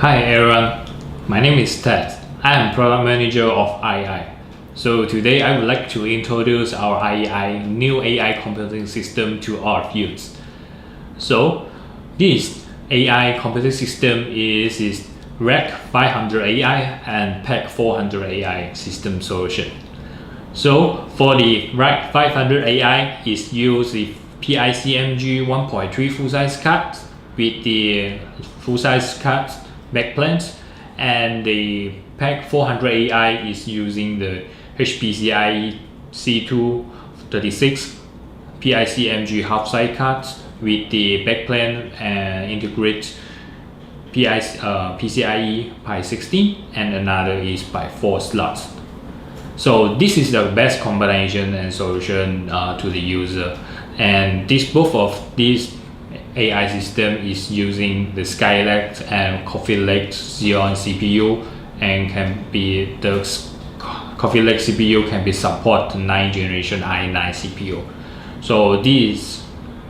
Hi everyone, my name is Ted. I am product manager of IEI. So today I would like to introduce our IEI new AI computing system to our viewers. So this AI computing system is RACK-500AI and PAC-400AI system solution. So for the RACK-500AI is use the PCIe 1.3 full-size card with the full-size card backplanes, and the PAC-400AI is using the PCIe C236 PICMG half-size cards with the backplane and integrate PCIe by 16, and another is by 4 slots. So this is the best combination and solution to the user, and both of these AI system is using the Skylake and Coffee Lake Xeon CPU, and the Coffee Lake CPU can be support 9th generation i9 CPU. So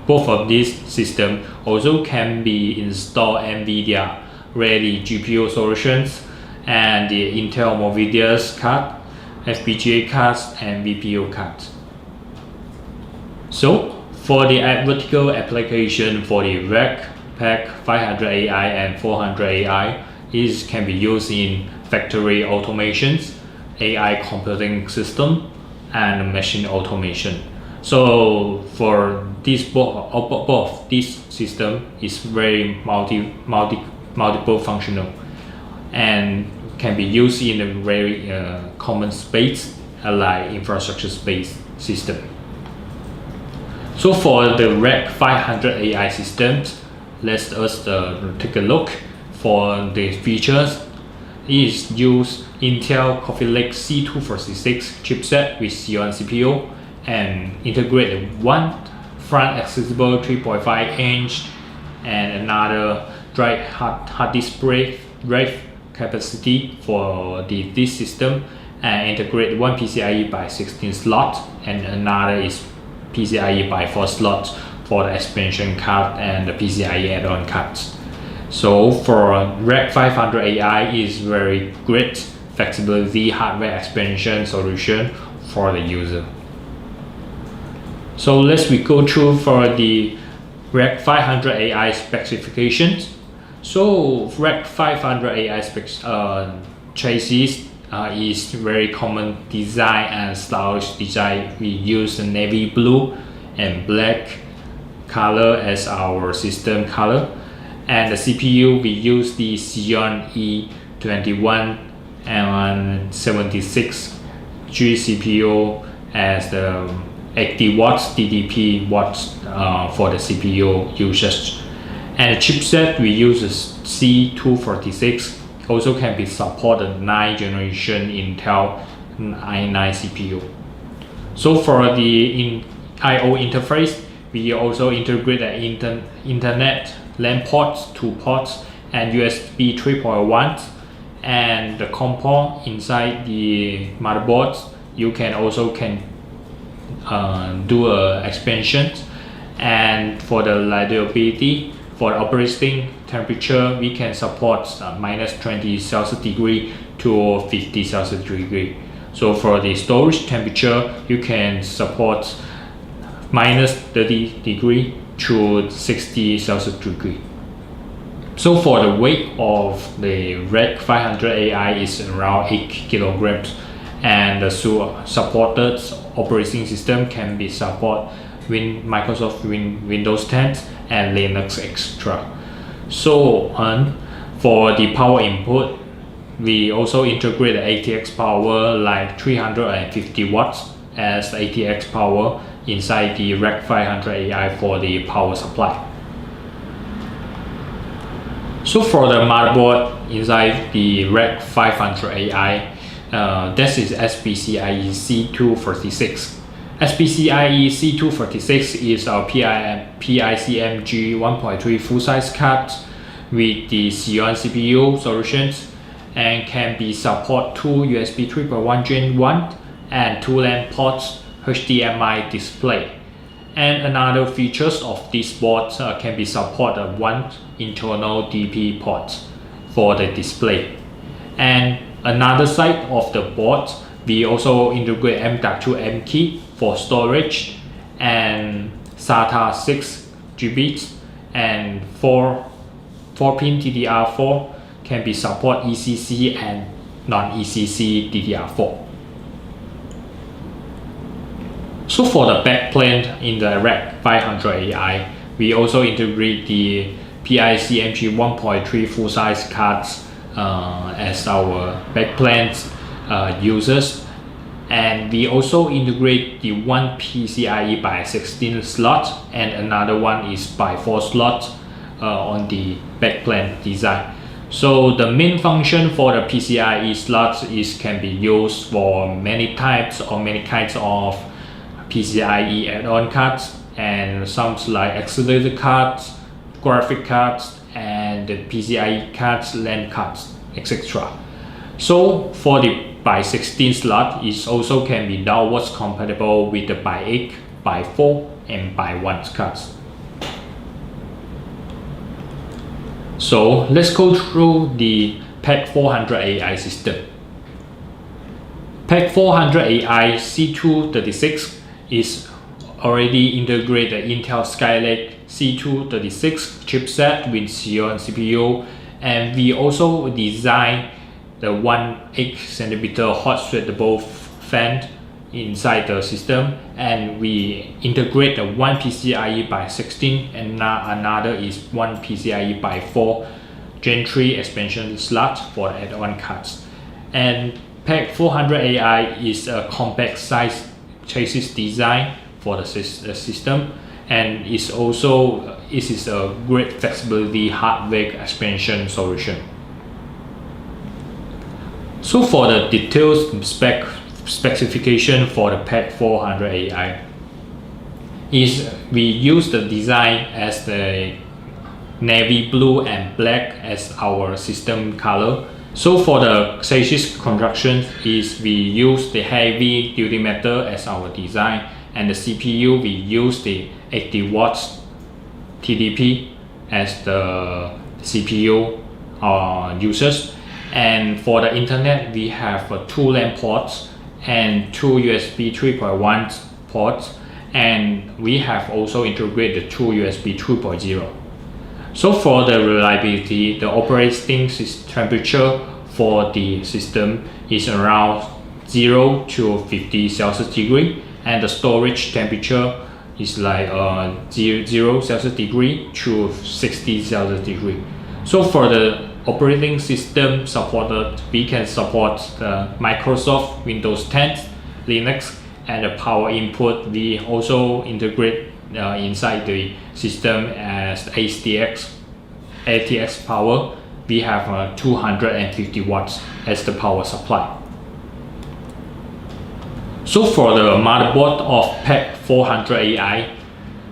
both of these system also can be installed NVIDIA ready GPU solutions and the Intel Movidius card, FPGA cards, and VPU cards. So for the vertical application for the RACK, PAC-500AI and 400AI can be used in factory automations, AI computing system, and machine automation. So for both this system is very multiple functional and can be used in a very common space like infrastructure space system. So for the RACK-500AI system, let us take a look for the features. It uses Intel Coffee Lake C236 chipset with Xeon CPU and integrate one front accessible 3.5-inch and another hard disk drive capacity for this system, and integrate one PCIe by 16 slot and another is PCIe by 4 slots for the expansion card and the PCIe add-on cards. So for RACK-500AI is very great flexibility hardware expansion solution for the user. So let's go through for the RACK-500AI specifications. So RACK-500AI chassis is very common design and stylish design. We use the navy blue and black color as our system color, and the CPU we use the Xeon E21 and 76 G CPU as the 80 watts DDP watts for the CPU usage, and the chipset we use is C246. Also can be supported 9th generation Intel i9 CPU. So for the I/O interface, we also integrate the Internet LAN ports, 2 ports, and USB 3.1, and the COM port inside the motherboard. You can also do a expansion, and for the reliability, for the operating temperature, we can support minus 20 Celsius degree to 50 Celsius degree. So for the storage temperature, you can support minus 30 degree to 60 Celsius degree. So for the weight of the RACK-500AI is around 8 kilograms, and the supported operating system can be support Microsoft Windows 10 and Linux Extra. So for the power input, we also integrate the ATX power like 350 watts as ATX power inside the RACK-500AI for the power supply. So for the motherboard inside the RACK-500AI, this is SPCIe C236. SPCIe C236 is our PICMG 1.3 full-size card with the Xeon CPU solutions, and can be support 2 USB 3.1 Gen 1 and 2 LAN ports, HDMI display. And another features of this board can be support one internal DP port for the display. And another side of the board, we also integrate M.2 M key for storage and SATA 6 GB and 4-pin DDR4 can be support ECC and non-ECC DDR4. So for the backplane in the RACK-500AI, we also integrate the PCIe 1.3 full-size cards as our backplane users, and we also integrate the one PCIe by 16 slot and another one is by 4 slot on the backplane design. So the main function for the PCIe slots can be used for many types or many kinds of PCIe add-on cards, and some like accelerator cards, graphic cards, and the PCIe cards, LAN cards, etc. So for the by 16 slot, it also can be downwards compatible with the by 8, by 4, and by 1 cards. So let's go through the PAC-400AI system. PAC-400AI C236 is already integrated Intel Skylake C236 chipset with Xeon CPU, and we also designed the 1 8cm hot sweatable fan inside the system, and we integrate the one PCIe by 16 and another is one PCIe by 4 Gen 3 expansion slot for add-on cards. And PAC-400AI is a compact size chassis design for the system, and it is a great flexibility hardware expansion solution. So for the detailed specification for the PAC-400AI is we use the design as the navy blue and black as our system color. So for the chassis construction is we use the heavy duty metal as our design, and the CPU we use the 80 watts TDP as the CPU users. And for the internet we have 2 LAN ports and 2 USB 3.1 ports, and we have also integrated 2 USB 2.0. So for the reliability, the operating temperature for the system is around 0 to 50 Celsius degree, and the storage temperature is like 0 Celsius degree to 60 Celsius degree. So for the operating system supported, we can support the Microsoft Windows 10, Linux, and the power input. We also integrate inside the system as ATX power. We have 250 watts as the power supply. So for the motherboard of PAC-400AI,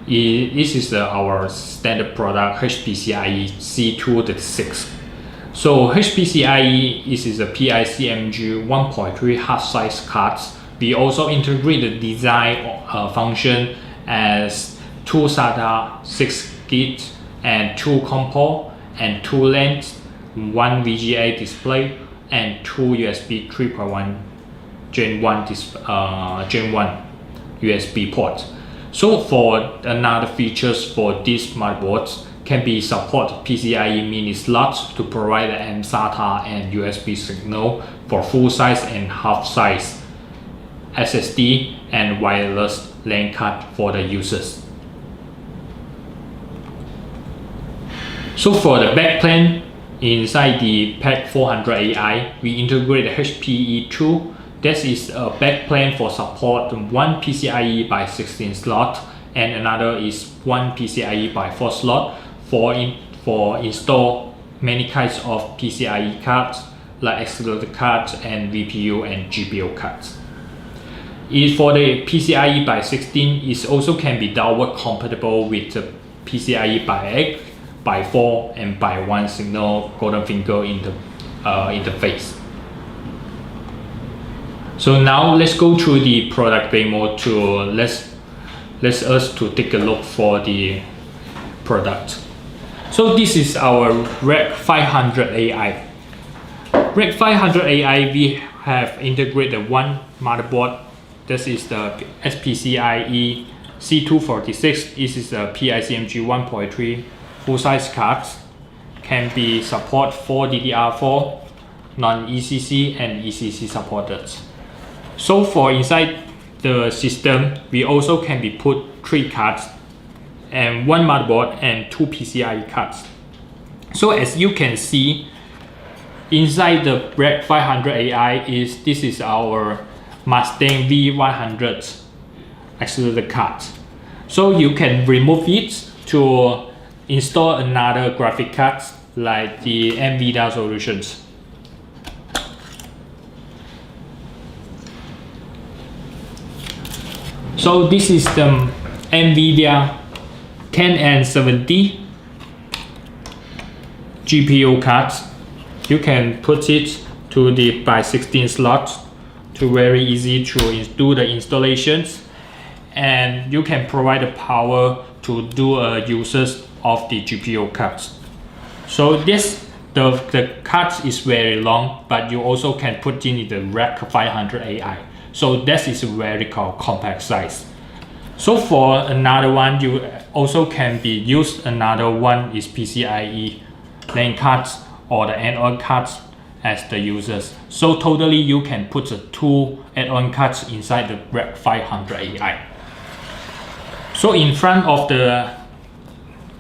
this is our standard product HPCIe C236. So HPCIe is a PCIe 1.3 hard size cards. We also integrate the design function as 2 SATA 6 GB and 2 compo and 2 LANs, 1 VGA display, and 2 USB 3.1 Gen 1 USB ports. So for another features for these motherboards can be support PCIe mini slots to provide an SATA and USB signal for full size and half size SSD and wireless LAN card for the users. So for the backplane inside the PAC-400AI, we integrate the HPE2. This is a backplane for support 1 PCIe by 16 slot and another is 1 PCIe by 4 slot for install many kinds of PCIe cards like accelerator cards and VPU and GPU cards. For the PCIe by 16, it also can be downward compatible with the PCIe by 8, by 4, and by 1 signal golden finger interface. So now let's go through the product demo to let us to take a look for the product. So this is our RACK-500AI. RACK-500AI, we have integrated one motherboard. This is the PCIe C246. This is a PICMG 1.3 full-size card. Can be support for DDR4, non-ECC and ECC supported. So for inside the system, we also can be put 3 cards and 1 motherboard and 2 PCIe cards. So as you can see, inside the RACK-500AI this is our Mustang V100 accelerator card. So you can remove it to install another graphic card like the NVIDIA solutions. So this is the NVIDIA 1070 GPU card. You can put it to the by 16 slots to very easy to do the installations, and you can provide the power to do uses of the GPU cards. So the card is very long, but you also can put in the RACK-500AI. So that is a very compact size. So for another one, you also can be used. Another one is PCIe LAN cards or the add-on cards as the users. So totally you can put the 2 add-on cards inside the RACK-500AI. So in front of the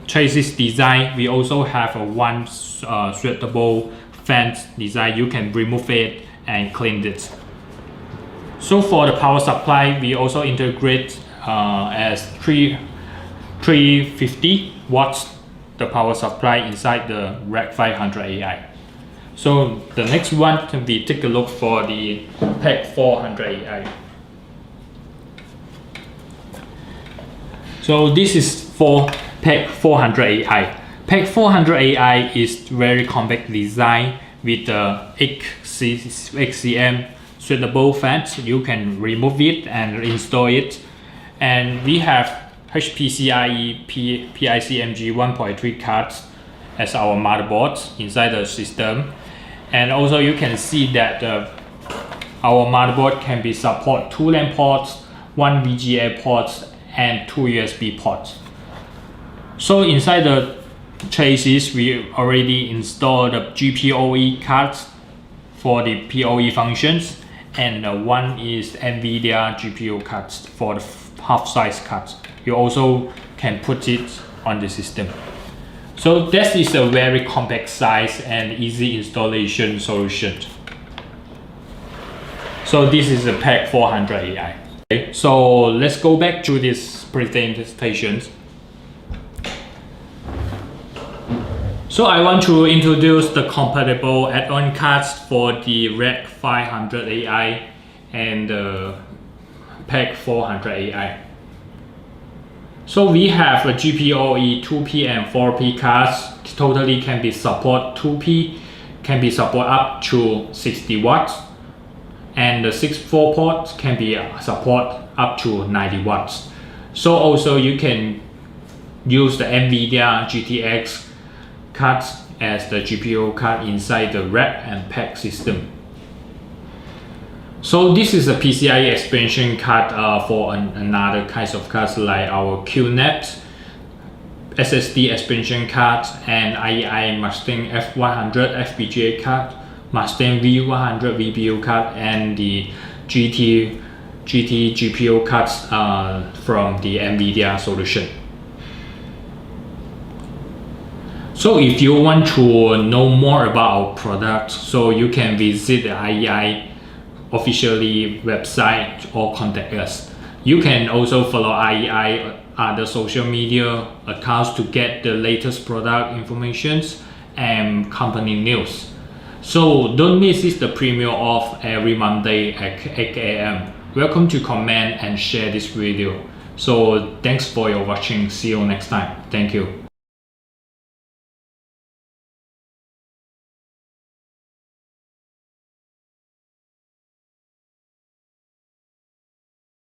chassis design, we also have a one suitable fan design. You can remove it and clean it. So for the power supply, we also integrate as 350 watts the power supply inside the RACK-500AI. So the next one can be take a look for the PAC-400AI. So this is for PAC-400AI. PAC-400AI is very compact design with the XCM suitable fans. You can remove it and install it. And we have HPCIe PICMG 1.3 cards as our motherboards inside the system. And also you can see that our motherboard can be support 2 LAN ports, 1 VGA ports, and 2 USB ports. So inside the chassis, we already installed the GPOE cards for the PoE functions, and one is NVIDIA GPU cards for the half-size cards. You also can put it on the system. So this is a very compact size and easy installation solution. So this is a PAC-400AI. Okay, so let's go back to this presentation. So I want to introduce the compatible add-on cards for the RACK-500AI and the PAC-400AI. So we have a GPOE 2P and 4P cards. Totally can be support 2P, can be support up to 60 watts, and the 64 ports can be support up to 90 watts. So also you can use the NVIDIA GTX cards as the GPU card inside the RACK and PAC system. So this is a PCIe expansion card for another kinds of cards like our QNAP SSD expansion card and IEI Mustang F100 FPGA card, Mustang V100 VPU card, and the GT GPU cards from the NVIDIA solution. So if you want to know more about our product, so you can visit the IEI officially website or contact us. You can also follow IEI other social media accounts to get the latest product informations and company news. So don't miss the premiere of every Monday at 8 AM. Welcome to comment and share this video. So thanks for your watching. See you next time. Thank you.